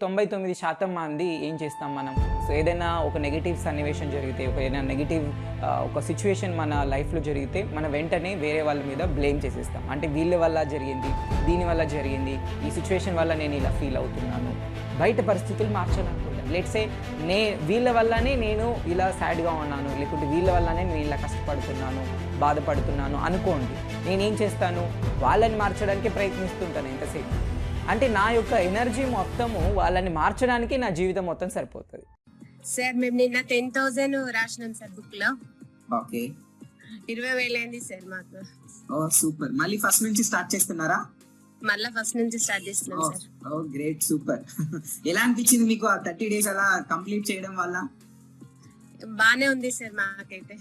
99% మంది ఏం చేస్తాం మనం? సో, ఏదైనా ఒక నెగెటివ్ సన్నివేశం జరిగితే, ఏదైనా నెగెటివ్ ఒక సిట్యుయేషన్ మన లైఫ్‌లో జరిగితే, మనం వెంటనే వేరే వాళ్ళ మీద బ్లేమ్ చేసేస్తాం. అంటే వీళ్ళ వల్ల జరిగింది, దీని వల్ల జరిగింది, ఈ సిట్యుయేషన్ వల్ల నేను ఇలా ఫీల్ అవుతున్నాను. బయట పరిస్థితులు మార్చాలనుకుంటాను. లెట్స్ సే వీళ్ళ వల్లనే నేను ఇలా సాడ్‌గా ఉన్నాను, లేకుంటే వీళ్ళ వల్లనే నేను ఇలా కష్టపడుతున్నాను, బాధపడుతున్నాను అనుకోండి. నేనేం చేస్తాను? వాళ్ళని మార్చడానికే ప్రయత్నిస్తుంటాను ఎంతసేపు. అంటే నా యొక్క ఎనర్జీ మొత్తము వాళ్ళని మార్చడానికి నా జీవితం మొత్తం సరిపోతది. సార్ మేము నిన్న 10,000 రాసినాం సార్ బుక్ లో. ఓకే. 20,000 అయింది సార్ మాకు. ఓ సూపర్. మళ్ళీ ఫస్ట్ నుంచి స్టార్ట్ చేస్తున్నారా? మళ్ళా ఫస్ట్ నుంచి స్టార్ట్ చేస్తున్నాం సార్. ఓ గ్రేట్, సూపర్. ఎలా అనిపించింది మీకు ఆ 30 డేస్ అలా కంప్లీట్ చేయడం వల్ల? బానే ఉంది సార్ మాకైతే.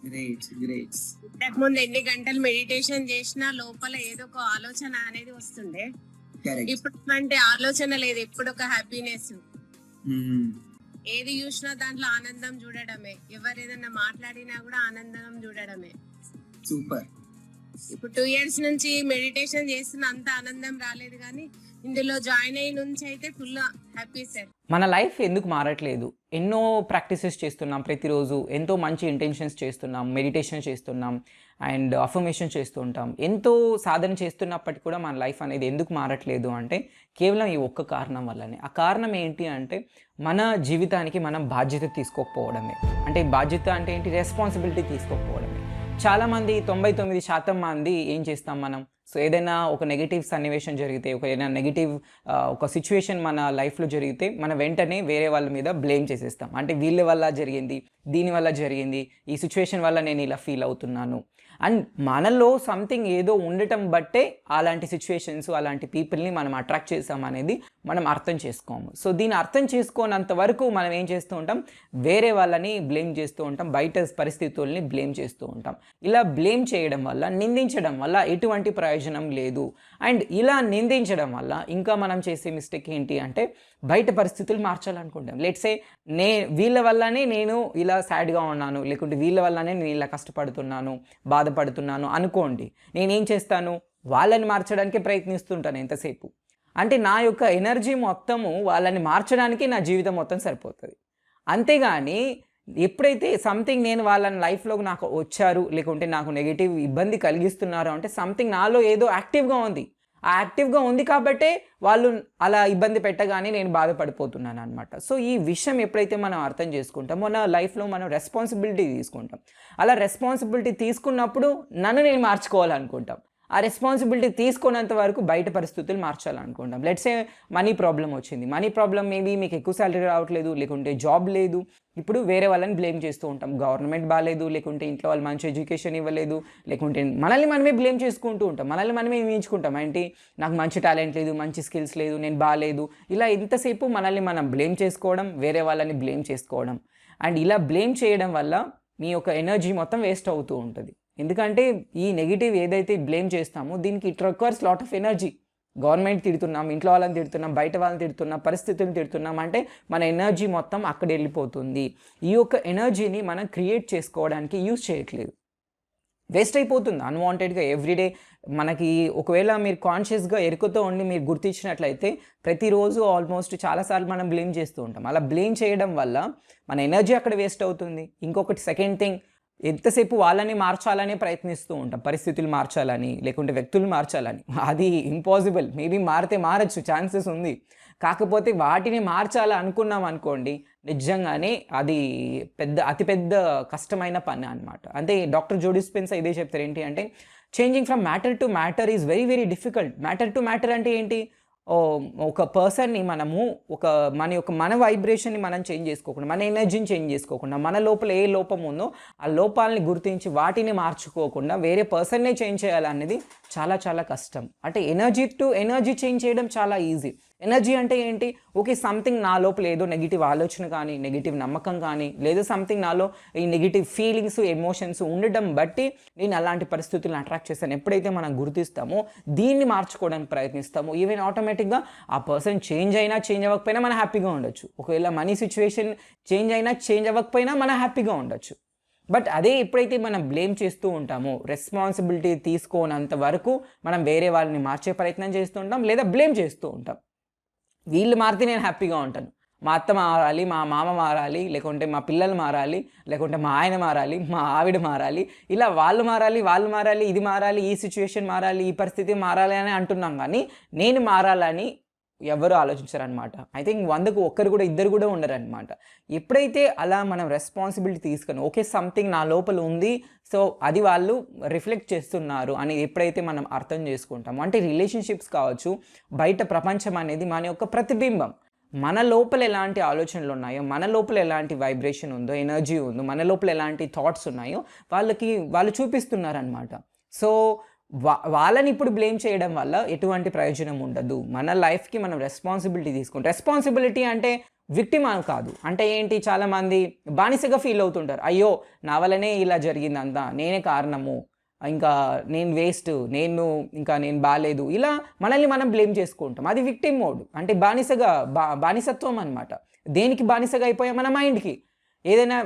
Great great. ఇంతకు ముందు ఎన్ని గంటలు మెడిటేషన్ చేసినా లోపల ఏదో ఒక ఆలోచన అనేది వస్తుండే. ఇప్పుడు అంటే ఆలోచన లేదు, ఎప్పుడు ఒక హ్యాపీనెస్. ఏది చూసినా దాంట్లో ఆనందం చూడడమే, ఎవరు ఏదన్నా మాట్లాడినా కూడా ఆనందం చూడడమే. సూపర్. ఇప్పుడు 2 years నుంచి మెడిటేషన్ చేస్తున్న అంత ఆనందం రాలేదు, కానీ ఇందులో జాయిన్ అయిన నుంచి అయితే ఫుల్ హ్యాపీ సార్. మన లైఫ్ ఎందుకు మారట్లేదు? ఎన్నో ప్రాక్టీసెస్ చేస్తున్నాం ప్రతిరోజు, ఎంతో మంచి ఇంటెన్షన్స్ చేస్తున్నాం, మెడిటేషన్ చేస్తున్నాం అండ్ అఫర్మేషన్ చేస్తూ ఉంటాం. ఎంతో సాధన చేస్తున్నప్పటికీ కూడా మన లైఫ్ అనేది ఎందుకు మారట్లేదు అంటే కేవలం ఈ ఒక్క కారణం వల్లనే. ఆ కారణం ఏంటి అంటే మన జీవితానికి మనం బాధ్యత తీసుకోకపోవడమే. అంటే బాధ్యత అంటే ఏంటి? రెస్పాన్సిబిలిటీ తీసుకోకపోవడమే. చాలామంది 99% మంది ఏం చేస్తాం మనం? సో, ఏదైనా ఒక నెగెటివ్ సన్నివేశం జరిగితే, ఏదైనా నెగెటివ్ ఒక సిట్యుయేషన్ మన లైఫ్‌లో జరిగితే, మనం వెంటనే వేరే వాళ్ళ మీద బ్లేమ్ చేసేస్తాం. అంటే వీళ్ళ వల్ల జరిగింది, దీని వల్ల జరిగింది, ఈ సిట్యుయేషన్ వల్ల నేను ఇలా ఫీల్ అవుతున్నాను. అండ్ మనలో సంథింగ్ ఏదో ఉండటం బట్టే అలాంటి సిట్యుయేషన్స్, అలాంటి పీపుల్ని మనం అట్రాక్ట్ చేసామనేది మనం అర్థం చేసుకోము. సో, దీన్ని అర్థం చేసుకోనంత వరకు మనం ఏం చేస్తూ ఉంటాం? వేరే వాళ్ళని బ్లేమ్ చేస్తూ ఉంటాం, బయట పరిస్థితుల్ని బ్లేమ్ చేస్తూ ఉంటాం. ఇలా బ్లేమ్ చేయడం వల్ల, నిందించడం వల్ల ఎటువంటి ప్రయోజనం లేదు. అండ్ ఇలా నిందించడం వల్ల ఇంకా మనం చేసే మిస్టేక్ ఏంటి అంటే బయట పరిస్థితులు మార్చాలనుకుంటాం. లెట్స్ సే వీళ్ళ వల్లనే నేను ఇలా సాడ్‌గా ఉన్నాను, లేకుంటే వీళ్ళ వల్లనే నేను ఇలా కష్టపడుతున్నాను, బాధపడుతున్నాను అనుకోండి. నేనేం చేస్తాను? వాళ్ళని మార్చడానికే ప్రయత్నిస్తుంటాను ఎంతసేపు. అంటే నా యొక్క ఎనర్జీ మొత్తము వాళ్ళని మార్చడానికి నా జీవితం మొత్తం సరిపోతది. అంతేగాని ఎప్పుడైతే సంథింగ్ నేను వాళ్ళని లైఫ్‌లోకి నాకు వచ్చారు, లేకుంటే నాకు నెగెటివ్ ఇబ్బంది కలిగిస్తున్నారు అంటే సంథింగ్ నాలో ఏదో యాక్టివ్‌గా ఉంది. ఆ యాక్టివ్‌గా ఉంది కాబట్టే వాళ్ళు అలా ఇబ్బంది పెట్టగానే నేను బాధపడిపోతున్నాననమాట. సో, ఈ విషయం ఎప్పుడైతే మనం అర్థం చేసుకుంటామో మన లైఫ్‌లో మనం రెస్పాన్సిబిలిటీ తీసుకుంటాం. అలా రెస్పాన్సిబిలిటీ తీసుకున్నప్పుడు నన్ను నేను మార్చుకోవాలనుకుంటాం. ఆ రెస్పాన్సిబిలిటీ తీసుకున్నంత వరకు బయట పరిస్థితులు మార్చాలనుకుంటాం. లెట్స్ సే మనీ ప్రాబ్లమ్ వచ్చింది. మనీ ప్రాబ్లమ్ మేబీ మీకు ఎక్కువ సాలరీ రావట్లేదు, లేకుంటే జాబ్ లేదు. ఇప్పుడు వేరే వాళ్ళని బ్లేమ్ చేస్తూ ఉంటాం. గవర్నమెంట్ బాలేదు, లేకుంటే ఇంట్లో వాళ్ళు మంచి ఎడ్యుకేషన్ ఇవ్వలేదు, లేకుంటే మనల్ని మనమే బ్లేమ్ చేసుకుంటూ ఉంటాం. మనల్ని మనమే ఊహించుకుంటాం. ఏంటి? నాకు మంచి టాలెంట్ లేదు, మంచి స్కిల్స్ లేదు, నేను బాలేదు. ఇలా ఎంతసేపు మనల్ని మనం బ్లేమ్ చేసుకోవడం, వేరే వాళ్ళని బ్లేమ్ చేసుకోవడం. అండ్ ఇలా బ్లేమ్ చేయడం వల్ల మీ యొక్క ఎనర్జీ మొత్తం వేస్ట్ అవుతూ ఉంటుంది. ఎందుకంటే ఈ నెగెటివ్ ఏదైతే బ్లేమ్ చేస్తామో దీనికి it requires lot of energy. Government తిడుతున్నాం, ఇంట్లో వాళ్ళని తిడుతున్నాం, బయట వాళ్ళని తిడుతున్నాం, పరిస్థితులను తిడుతున్నాం అంటే మన ఎనర్జీ మొత్తం అక్కడ వెళ్ళిపోతుంది. ఈ యొక్క ఎనర్జీని మనం క్రియేట్ చేసుకోవడానికి యూజ్ చేయట్లేదు, వేస్ట్ అయిపోతుంది అన్వాంటెడ్గా ఎవ్రీడే. మనకి ఒకవేళ మీరు కాన్షియస్గా ఎరుకతో ఉండి మీరు గుర్తించినట్లయితే ప్రతిరోజు ఆల్మోస్ట్ చాలాసార్లు మనం బ్లేమ్ చేస్తూ ఉంటాం. అలా బ్లేమ్ చేయడం వల్ల మన ఎనర్జీ అక్కడ వేస్ట్ అవుతుంది. ఇంకొకటి సెకండ్ థింగ్, ఎంతసేపు వాళ్ళని మార్చాలనే ప్రయత్నిస్తూ ఉంటాం. పరిస్థితులు మార్చాలని, లేకుంటే వ్యక్తులు మార్చాలని. అది ఇంపాసిబుల్. మేబీ మారితే మారచ్చు, ఛాన్సెస్ ఉంది. కాకపోతే వాటిని మార్చాలి అనుకున్నాం అనుకోండి, నిజంగానే అది అతిపెద్ద కష్టమైన పని అనమాట. అంటే డాక్టర్ జో డిస్పెన్సా ఇదే చెప్తారు. ఏంటి అంటే changing from matter to matter is very very difficult. Matter to matter అంటే ఏంటి? ఒక పర్సన్‌ని మనము మన వైబ్రేషన్‌ని మనం చేంజ్ చేసుకోకుండా, మన ఎనర్జీని చేంజ్ చేసుకోకుండా, మన లోపల ఏ లోపం ఉందో ఆ లోపాలని గుర్తించి వాటిని మార్చుకోకుండా వేరే పర్సన్‌నే చేంజ్ చేయాలనేది చాలా చాలా కష్టం. అంటే ఎనర్జీ టు ఎనర్జీ చేంజ్ చేయడం చాలా ఈజీ. ఎనర్జీ అంటే ఏంటి? ఓకే, సంథింగ్ నా లోపల ఏదో నెగిటివ్ ఆలోచన కానీ, నెగిటివ్ నమ్మకం కానీ, లేదా సంథింగ్ నాలో ఈ నెగిటివ్ ఫీలింగ్స్, ఎమోషన్స్ ఉండటం బట్టి నేను అలాంటి పరిస్థితులను అట్రాక్ట్ చేస్తాను. ఎప్పుడైతే మనం గుర్తిస్తామో దీన్ని మార్చుకోవడానికి ప్రయత్నిస్తామో ఈవెన్ ఆటోమేటిక్గా ఆ పర్సన్ చేంజ్ అయినా చేంజ్ అవ్వకపోయినా మనం హ్యాపీగా ఉండొచ్చు. ఒకవేళ మనీ సిచ్యువేషన్ చేంజ్ అయినా చేంజ్ అవ్వకపోయినా మనం హ్యాపీగా ఉండొచ్చు. బట్ అదే ఎప్పుడైతే మనం బ్లేమ్ చేస్తూ ఉంటామో, రెస్పాన్సిబిలిటీ తీసుకోనంత వరకు మనం వేరే వాళ్ళని మార్చే ప్రయత్నం చేస్తూ ఉంటాం, లేదా బ్లేమ్ చేస్తూ ఉంటాం. వీళ్ళు మారితే నేను హ్యాపీగా ఉంటాను. మా అత్త మారాలి, మా మామ మారాలి, లేకుంటే మా పిల్లలు మారాలి, లేకుంటే మా ఆయన మారాలి, మా ఆవిడ మారాలి. ఇలా వాళ్ళు మారాలి, ఇది మారాలి, ఈ సిచ్యువేషన్ మారాలి, ఈ పరిస్థితి మారాలి అని అంటున్నాం కానీ నేను మారాలని ఎవరు ఆలోచించరనమాట. ఐ థింక్ 100కు ఒక్కరు కూడా ఇద్దరు కూడా ఉండరనమాట. ఎప్పుడైతే అలా మనం రెస్పాన్సిబిలిటీ తీసుకొని ఓకే సంథింగ్ నా లోపల ఉంది, సో అది వాళ్ళు రిఫ్లెక్ట్ చేస్తున్నారు అని ఎప్పుడైతే మనం అర్థం చేసుకుంటామో, అంటే రిలేషన్షిప్స్ కావచ్చు, బయట ప్రపంచం అనేది మన యొక్క ప్రతిబింబం. మన లోపల ఎలాంటి ఆలోచనలు ఉన్నాయో, మన లోపల ఎలాంటి వైబ్రేషన్ ఉందో, ఎనర్జీ ఉందో, మన లోపల ఎలాంటి థాట్స్ ఉన్నాయో వాళ్ళు చూపిస్తున్నారనమాట. సో వాళ్ళని ఇప్పుడు బ్లేమ్ చేయడం వల్ల ఎటువంటి ప్రయోజనం ఉండదు. మన లైఫ్కి మనం రెస్పాన్సిబిలిటీ తీసుకుంటాం. రెస్పాన్సిబిలిటీ అంటే విక్టిమ్ అని కాదు. అంటే ఏంటి, చాలామంది బానిసగా ఫీల్ అవుతుంటారు. అయ్యో నా వల్లనే ఇలా జరిగిందంతా, నేనే కారణము, ఇంకా నేను వేస్ట్, నేను బాగాలేదు, ఇలా మనల్ని మనం బ్లేమ్ చేసుకుంటాం. అది విక్టిమ్ మోడ్, అంటే బానిసత్వం అనమాట. దేనికి బానిసగా అయిపోయాం? మన మైండ్కి.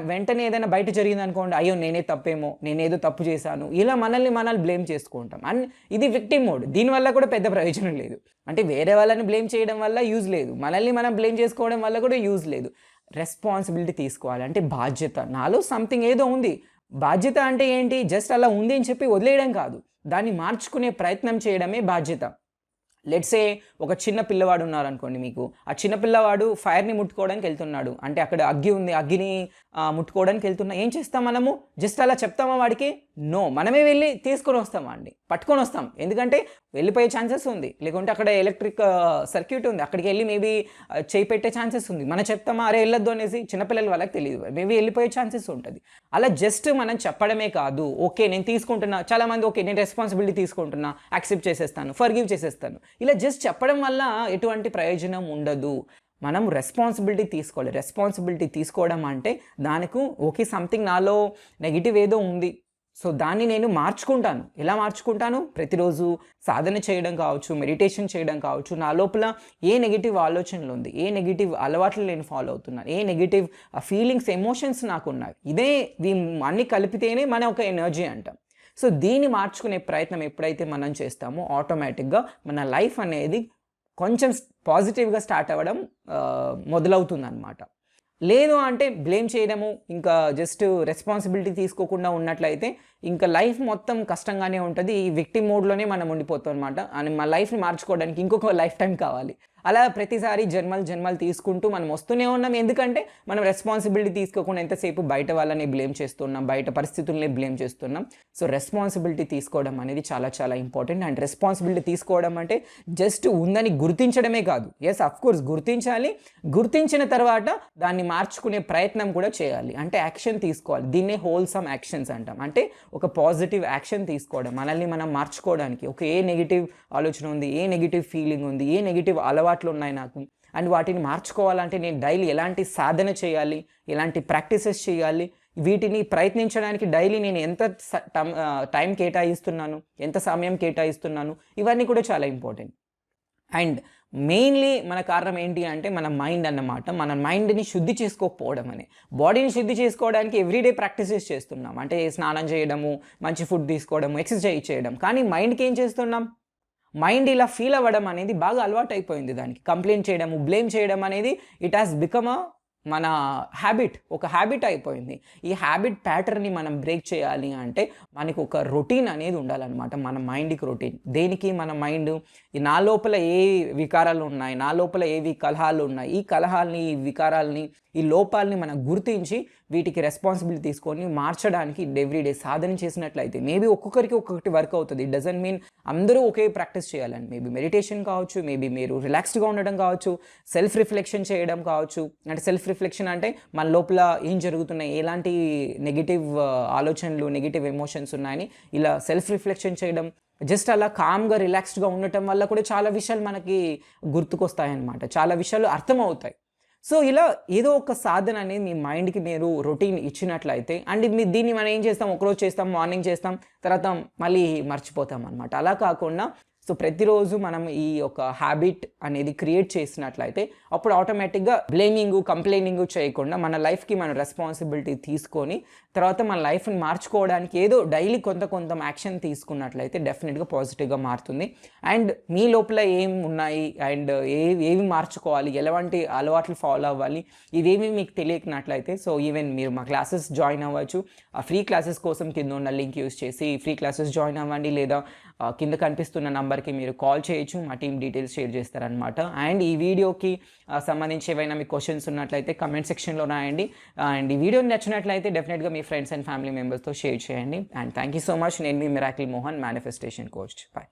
వెంటనే ఏదైనా బయట జరిగింది అనుకోండి, అయ్యో నేనే తప్పేమో, నేనేదో తప్పు చేశాను, ఇలా మనల్ని బ్లేమ్ చేసుకుంటాం. అండ్ ఇది విక్టిమ్ మోడ్. దీనివల్ల కూడా పెద్ద ప్రయోజనం లేదు. అంటే వేరే వాళ్ళని బ్లేమ్ చేయడం వల్ల యూజ్ లేదు, మనల్ని మనం బ్లేమ్ చేసుకోవడం వల్ల కూడా యూజ్ లేదు. రెస్పాన్సిబిలిటీ తీసుకోవాలి, అంటే బాధ్యత. నాలో సంథింగ్ ఏదో ఉంది. బాధ్యత అంటే ఏంటి, జస్ట్ అలా ఉంది అని చెప్పి వదిలేయడం కాదు, దాన్ని మార్చుకునే ప్రయత్నం చేయడమే బాధ్యత. లెట్సే ఒక చిన్న పిల్లవాడు ఉన్నారనుకోండి మీకు, ఆ చిన్న పిల్లవాడు ఫైర్ని ముట్టుకోవడానికి వెళ్తున్నాడు, అంటే అక్కడ అగ్గి ఉంది, అగ్గిని ముట్టుకోవడానికి వెళ్తున్నా. ఏం చేస్తాం మనము? జస్ట్ అలా చెప్తామా వాడికి? నో, మనమే వెళ్ళి తీసుకొని వస్తాం, వాడిని పట్టుకొని వస్తాం. ఎందుకంటే వెళ్ళిపోయే ఛాన్సెస్ ఉంది, లేకుంటే అక్కడ ఎలక్ట్రిక్ సర్క్యూట్ ఉంది, అక్కడికి వెళ్ళి మేబీ చేయి పెట్టే ఛాన్సెస్ ఉంది. మనం చెప్తామా అరే వెళ్ళొద్దు అనేసి? చిన్నపిల్లల వాళ్ళకి తెలియదు, మేబీ వెళ్ళిపోయే ఛాన్సెస్ ఉంటుంది. అలా జస్ట్ మనం చెప్పడమే కాదు, ఓకే నేను తీసుకుంటున్నా, చాలామంది ఓకే నేను రెస్పాన్సిబిలిటీ తీసుకుంటున్నా, యాక్సెప్ట్ చేసేస్తాను, ఫర్గివ్ చేసేస్తాను, ఇలా జస్ట్ చెప్పడం వల్ల ఎటువంటి ప్రయోజనం ఉండదు. మనం రెస్పాన్సిబిలిటీ తీసుకోవాలి. రెస్పాన్సిబిలిటీ తీసుకోవడం అంటే దానికి ఓకే సంథింగ్ నాలో నెగిటివ్ ఏదో ఉంది, సో దాన్ని నేను మార్చుకుంటాను. ఎలా మార్చుకుంటాను? ప్రతిరోజు సాధన చేయడం కావచ్చు, మెడిటేషన్ చేయడం కావచ్చు, నా లోపల ఏ నెగిటివ్ ఆలోచనలు ఉంది, ఏ నెగిటివ్ అలవాట్లు నేను ఫాలో అవుతున్నాను, ఏ నెగిటివ్ ఫీలింగ్స్, ఎమోషన్స్ నాకు ఉన్నాయి, అన్నీ కలిపితేనే మన ఒక ఎనర్జీ అంటాం. సో దీన్ని మార్చుకునే ప్రయత్నం ఎప్పుడైతే మనం చేస్తామో ఆటోమేటిక్గా మన లైఫ్ అనేది కొంచెం పాజిటివ్గా స్టార్ట్ అవ్వడం మొదలవుతుందన్నమాట. లేదు అంటే బ్లేమ్ చేయడము, ఇంకా జస్ట్ రెస్పాన్సిబిలిటీ తీసుకోకుండా ఉన్నట్లయితే ఇంకా లైఫ్ మొత్తం కష్టంగానే ఉంటుంది. ఈ విక్టిమ్ మోడ్లోనే మనం ఉండిపోతాం అనమాట. అని మా లైఫ్ని మార్చుకోవడానికి ఇంకొక లైఫ్ టైం కావాలి. అలా ప్రతిసారి జన్మలు తీసుకుంటూ మనం వస్తూనే ఉన్నాం. ఎందుకంటే మనం రెస్పాన్సిబిలిటీ తీసుకోకుండా ఎంతసేపు బయట వాళ్ళని బ్లేమ్ చేస్తున్నాం, బయట పరిస్థితుల్ని బ్లేమ్ చేస్తున్నాం. సో రెస్పాన్సిబిలిటీ తీసుకోవడం అనేది చాలా చాలా ఇంపార్టెంట్. అండ్ రెస్పాన్సిబిలిటీ తీసుకోవడం అంటే జస్ట్ ఉందని గుర్తించడమే కాదు. ఎస్ అఫ్ కోర్స్ గుర్తించాలి, గుర్తించిన తర్వాత దాన్ని మార్చుకునే ప్రయత్నం కూడా చేయాలి, అంటే యాక్షన్ తీసుకోవాలి. దీన్నే హోల్సమ్ యాక్షన్స్ అంటాం. అంటే ఒక పాజిటివ్ యాక్షన్ తీసుకోవడం, మనల్ని మనం మార్చుకోవడానికి. ఒక ఏ నెగిటివ్ ఆలోచన ఉంది, ఏ నెగిటివ్ ఫీలింగ్ ఉంది, ఏ నెగిటివ్ అలవాట్లు ఉన్నాయి నాకు, అండ్ వాటిని మార్చుకోవాలంటే నేను డైలీ ఎలాంటి సాధన చేయాలి, ఎలాంటి ప్రాక్టీసెస్ చేయాలి, వీటిని ప్రయత్నించడానికి డైలీ నేను ఎంత టైం కేటాయిస్తున్నాను, ఎంత సమయం కేటాయిస్తున్నాను, ఇవన్నీ కూడా చాలా ఇంపార్టెంట్. అండ్ మెయిన్లీ మన కారణం ఏంటి అంటే మన మైండ్ అన్నమాట. మన మైండ్ని శుద్ధి చేసుకోకపోవడం అని. బాడీని శుద్ధి చేసుకోవడానికి ఎవ్రీడే ప్రాక్టీసెస్ చేస్తున్నాం, అంటే స్నానం చేయడము, మంచి ఫుడ్ తీసుకోవడము, ఎక్సర్సైజ్ చేయడం. కానీ మైండ్కి ఏం చేస్తున్నాం? మైండ్ ఇలా ఫీల్ అవ్వడం అనేది బాగా అలవాటు అయిపోయింది. దానికి కంప్లైంట్ చేయడము, బ్లేమ్ చేయడం అనేది ఇట్ హాస్ బికమ్ మన హ్యాబిట్, ఒక హ్యాబిట్ అయిపోయింది. ఈ హ్యాబిట్ ప్యాటర్న్ని మనం బ్రేక్ చేయాలి అంటే మనకు ఒక రొటీన్ అనేది ఉండాలన్నమాట. మన మైండ్కి రొటీన్. దేనికి? మన మైండ్ నా లోపల ఏ వికారాలు ఉన్నాయి, నా లోపల ఏవి కలహాలు ఉన్నాయి, ఈ కలహాలని, ఈ వికారాలని, ఈ లోపాలని మనం గుర్తించి వీటికి రెస్పాన్సిబిలిటీ తీసుకొని మార్చడానికి ఎవ్రీడే సాధన చేసినట్లయితే మేబీ ఒక్కొక్కరికి ఒక్కొక్కటి వర్క్ అవుతుంది. ఇట్ డజంట్ మీన్ అందరూ ఒకే ప్రాక్టీస్ చేయాలని. మేబీ మెడిటేషన్ కావచ్చు, మేబీ మీరు రిలాక్స్డ్గా ఉండడం కావచ్చు, సెల్ఫ్ రిఫ్లెక్షన్ చేయడం కావచ్చు. అంటే సెల్ఫ్ రిఫ్లెక్షన్ అంటే మన లోపల ఏం జరుగుతున్నాయి, ఎలాంటి నెగిటివ్ ఆలోచనలు, నెగిటివ్ ఎమోషన్స్ ఉన్నాయని ఇలా సెల్ఫ్ రిఫ్లెక్షన్ చేయడం. జస్ట్ అలా కామ్గా రిలాక్స్డ్గా ఉండటం వల్ల కూడా చాలా విషయాలు మనకి గుర్తుకొస్తాయన్నమాట, చాలా విషయాలు అర్థమవుతాయి. సో ఇలా ఏదో ఒక సాధన అనేది మీ మైండ్కి మీరు రొటీన్ ఇచ్చినట్లయితే, అండ్ దీన్ని మనం ఏం చేస్తాం, ఒకరోజు చేస్తాం, మార్నింగ్ చేస్తాం, తర్వాత మళ్ళీ మర్చిపోతాం అనమాట. అలా కాకుండా సో ప్రతిరోజు మనం ఈ ఒక హ్యాబిట్ అనేది క్రియేట్ చేసినట్లయితే అప్పుడు ఆటోమేటిక్గా బ్లేమింగ్ కంప్లైనింగ్ చేయకుండా మన లైఫ్కి మన రెస్పాన్సిబిలిటీ తీసుకొని తర్వాత మన లైఫ్ని మార్చుకోవడానికి ఏదో డైలీ కొంత యాక్షన్ తీసుకున్నట్లయితే డెఫినెట్గా పాజిటివ్గా మారుతుంది. అండ్ మీ లోపల ఏం ఉన్నాయి అండ్ ఏవి మార్చుకోవాలి, ఎలాంటి అలవాట్లు ఫాలో అవ్వాలి, ఇవేమి మీకు తెలియకున్నట్లయితే సో ఈవెన్ మీరు మా క్లాసెస్ జాయిన్ అవ్వచ్చు. ఆ ఫ్రీ క్లాసెస్ కోసం కింద ఉన్న లింక్ యూస్ చేసి ఫ్రీ క్లాసెస్ జాయిన్ అవ్వండి, లేదా కింద కనిపిస్తున్న నంబర్కి మీరు కాల్ చేయొచ్చు, మా టీం డీటెయిల్స్ షేర్ చేస్తారనమాట. అండ్ ఈ వీడియోకి సంబంధించి ఏవైనా మీ క్వశ్చన్స్ ఉన్నట్లయితే కమెంట్ సెక్షన్లో రాయండి. అండ్ ఈ వీడియో నచ్చినట్లయితే డెఫినెట్గా మీ ఫ్రెండ్స్ అండ్ ఫ్యామిలీ మెంబర్స్తో షేర్ చేయండి. And thank you so much. నేను మీ miracle Mohan, manifestation coach. Bye.